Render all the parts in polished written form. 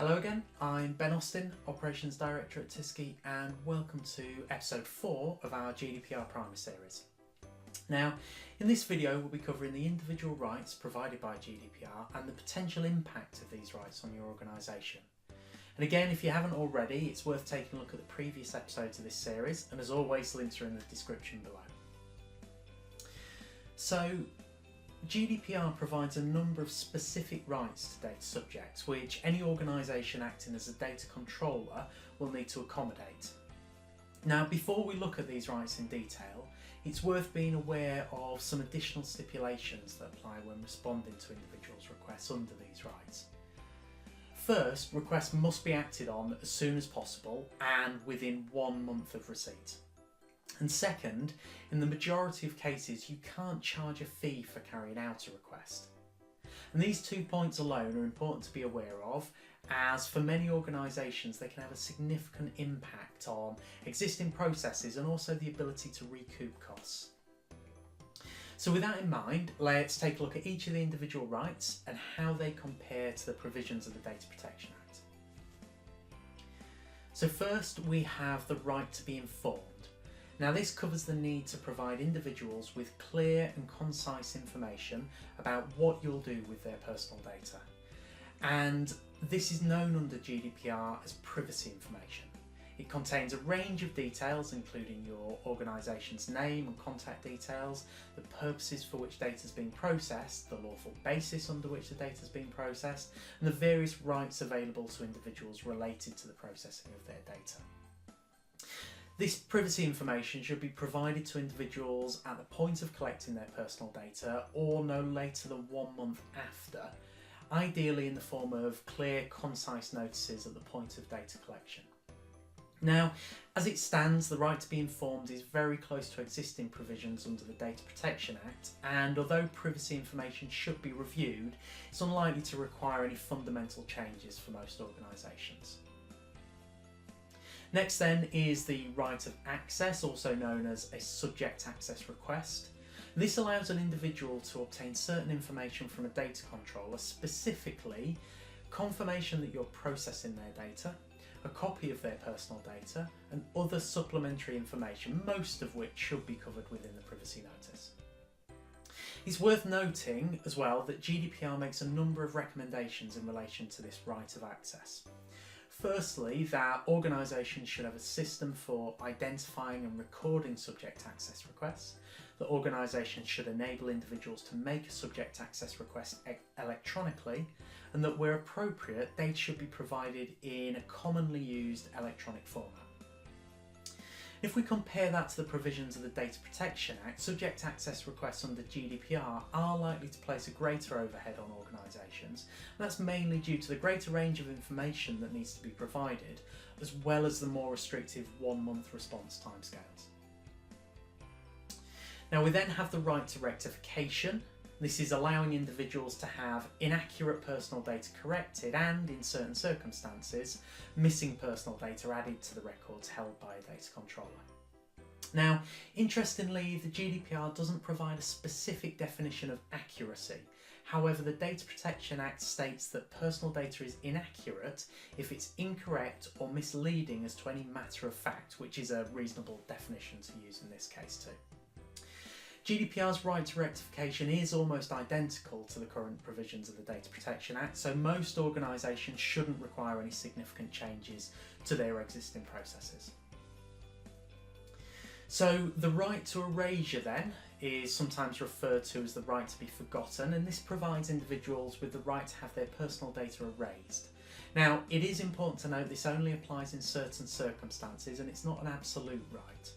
Hello again, I'm Ben Austin, Operations Director at Tisski, and welcome to episode 4 of our GDPR Primer series. Now, in this video we'll be covering the individual rights provided by GDPR and the potential impact of these rights on your organisation. And again, if you haven't already, it's worth taking a look at the previous episodes of this series, and as always, links are in the description below. So, GDPR provides a number of specific rights to data subjects which any organisation acting as a data controller will need to accommodate. Now, before we look at these rights in detail, it's worth being aware of some additional stipulations that apply when responding to individuals' requests under these rights. First, requests must be acted on as soon as possible and within 1 month of receipt. And second, in the majority of cases, you can't charge a fee for carrying out a request. And these 2 points alone are important to be aware of, as for many organisations they can have a significant impact on existing processes and also the ability to recoup costs. So with that in mind, let's take a look at each of the individual rights and how they compare to the provisions of the Data Protection Act. So first, we have the right to be informed. Now, this covers the need to provide individuals with clear and concise information about what you'll do with their personal data. And this is known under GDPR as privacy information. It contains a range of details, including your organisation's name and contact details, the purposes for which data is being processed, the lawful basis under which the data is being processed, and the various rights available to individuals related to the processing of their data. This privacy information should be provided to individuals at the point of collecting their personal data or no later than 1 month after, ideally in the form of clear, concise notices at the point of data collection. Now, as it stands, the right to be informed is very close to existing provisions under the Data Protection Act, and although privacy information should be reviewed, it's unlikely to require any fundamental changes for most organisations. Next then is the right of access, also known as a subject access request. This allows an individual to obtain certain information from a data controller, specifically confirmation that you're processing their data, a copy of their personal data, and other supplementary information, most of which should be covered within the privacy notice. It's worth noting as well that GDPR makes a number of recommendations in relation to this right of access. Firstly, that organisations should have a system for identifying and recording subject access requests, that organisations should enable individuals to make a subject access request electronically, and that where appropriate, data should be provided in a commonly used electronic format. If we compare that to the provisions of the Data Protection Act, subject access requests under GDPR are likely to place a greater overhead on organisations, and that's mainly due to the greater range of information that needs to be provided, as well as the more restrictive 1 month response timescales. Now, we then have the right to rectification. This is allowing individuals to have inaccurate personal data corrected and, in certain circumstances, missing personal data added to the records held by a data controller. Now, interestingly, the GDPR doesn't provide a specific definition of accuracy. However, the Data Protection Act states that personal data is inaccurate if it's incorrect or misleading as to any matter of fact, which is a reasonable definition to use in this case too. GDPR's right to rectification is almost identical to the current provisions of the Data Protection Act, so most organisations shouldn't require any significant changes to their existing processes. So the right to erasure then is sometimes referred to as the right to be forgotten, and this provides individuals with the right to have their personal data erased. Now, it is important to note this only applies in certain circumstances and it's not an absolute right.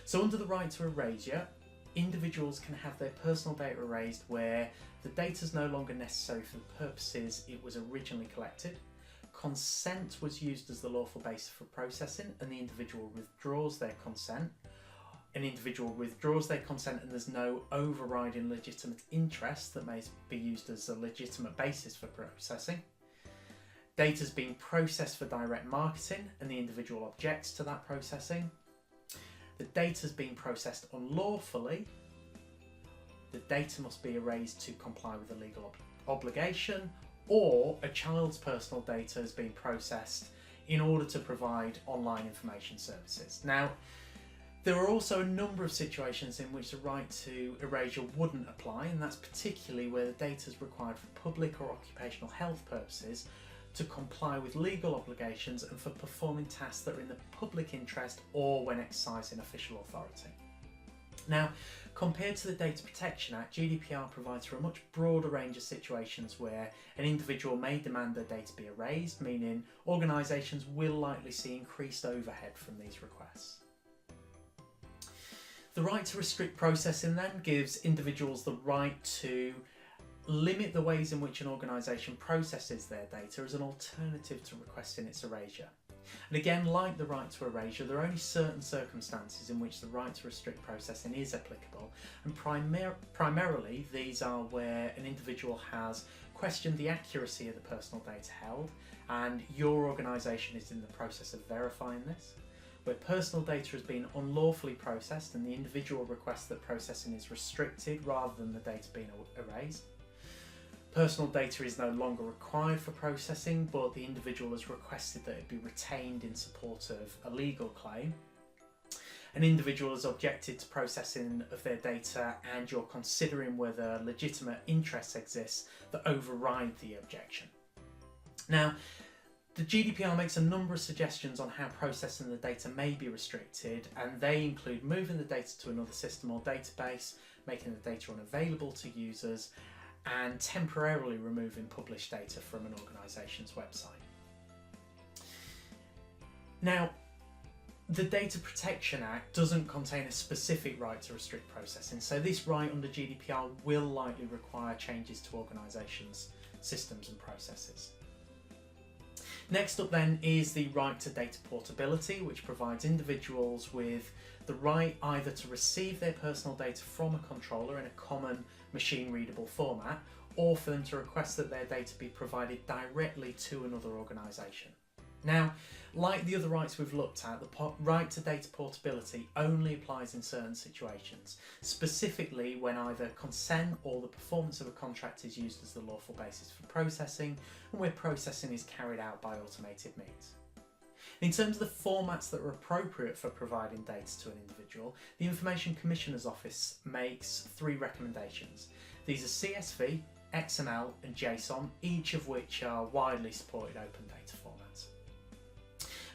So under the right to erasure, individuals can have their personal data erased where the data is no longer necessary for the purposes it was originally collected, consent was used as the lawful basis for processing and the individual withdraws their consent, and there's no overriding legitimate interest that may be used as a legitimate basis for processing. Data is being processed for direct marketing and the individual objects to that processing. The data is being processed unlawfully, the data must be erased to comply with a legal obligation, or a child's personal data has been processed in order to provide online information services. Now, there are also a number of situations in which the right to erasure wouldn't apply, and that's particularly where the data is required for public or occupational health purposes, to comply with legal obligations, and for performing tasks that are in the public interest or when exercising official authority. Now, compared to the Data Protection Act, GDPR provides for a much broader range of situations where an individual may demand their data be erased, meaning organisations will likely see increased overhead from these requests. The right to restrict processing then gives individuals the right to limit the ways in which an organisation processes their data as an alternative to requesting its erasure. And again, like the right to erasure, there are only certain circumstances in which the right to restrict processing is applicable, and primarily these are where an individual has questioned the accuracy of the personal data held, and your organisation is in the process of verifying this, where personal data has been unlawfully processed and the individual requests that processing is restricted rather than the data being erased. Personal data is no longer required for processing, but the individual has requested that it be retained in support of a legal claim. An individual has objected to processing of their data, and you're considering whether legitimate interests exist that override the objection. Now, the GDPR makes a number of suggestions on how processing the data may be restricted, and they include moving the data to another system or database, making the data unavailable to users, and temporarily removing published data from an organisation's website. Now, the Data Protection Act doesn't contain a specific right to restrict processing, so this right under GDPR will likely require changes to organisations' systems and processes. Next up then is the right to data portability, which provides individuals with the right either to receive their personal data from a controller in a common machine-readable format, or for them to request that their data be provided directly to another organisation. Now, like the other rights we've looked at, the right to data portability only applies in certain situations, specifically when either consent or the performance of a contract is used as the lawful basis for processing, and where processing is carried out by automated means. In terms of the formats that are appropriate for providing data to an individual, the Information Commissioner's Office makes 3 recommendations. These are CSV, XML and JSON, each of which are widely supported open data formats.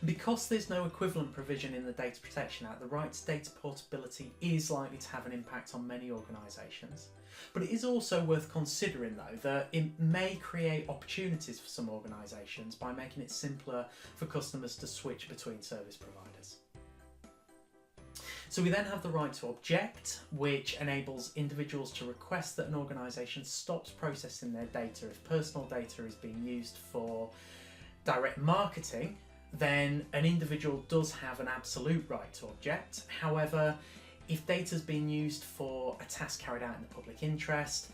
Because there's no equivalent provision in the Data Protection Act, the right to data portability is likely to have an impact on many organisations. But it is also worth considering, though, that it may create opportunities for some organisations by making it simpler for customers to switch between service providers. So we then have the right to object, which enables individuals to request that an organisation stops processing their data if personal data is being used for direct marketing. Then an individual does have an absolute right to object. However, if data is being used for a task carried out in the public interest,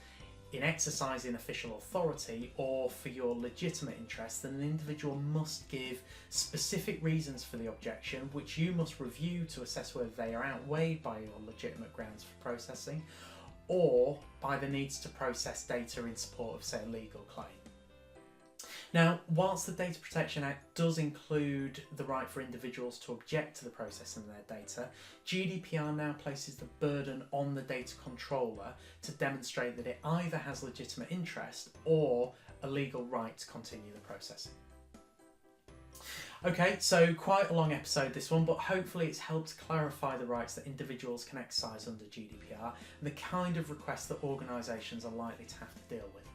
in exercising official authority, or for your legitimate interest, then an individual must give specific reasons for the objection, which you must review to assess whether they are outweighed by your legitimate grounds for processing, or by the needs to process data in support of, say, a legal claim. Now, whilst the Data Protection Act does include the right for individuals to object to the processing of their data, GDPR now places the burden on the data controller to demonstrate that it either has legitimate interest or a legal right to continue the processing. Okay, so quite a long episode this one, but hopefully it's helped clarify the rights that individuals can exercise under GDPR and the kind of requests that organisations are likely to have to deal with.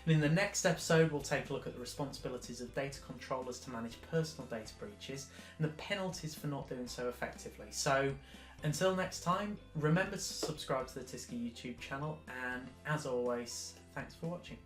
And in the next episode, we'll take a look at the responsibilities of data controllers to manage personal data breaches and the penalties for not doing so effectively. So until next time, remember to subscribe to the Tisski YouTube channel, and as always, thanks for watching.